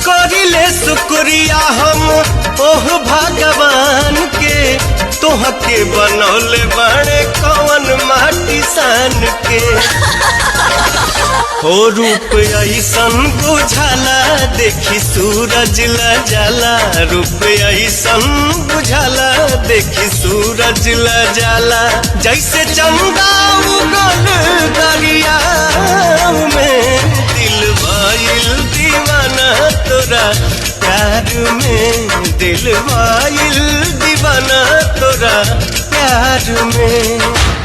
करिले शुक्रिया हम ओह भगवान के तोहके बनौले बड़े कौन माटी सान के हो रूप ऐसन बुझाला देखी सूरज ला जाला रूप ऐसन बुझाला देखी सूरज ला जाला जैसे चंदा उगल दरिया में दिल भइल दीवाना तोरा प्यार में दिल भइल दीवाना तोरा प्यार में।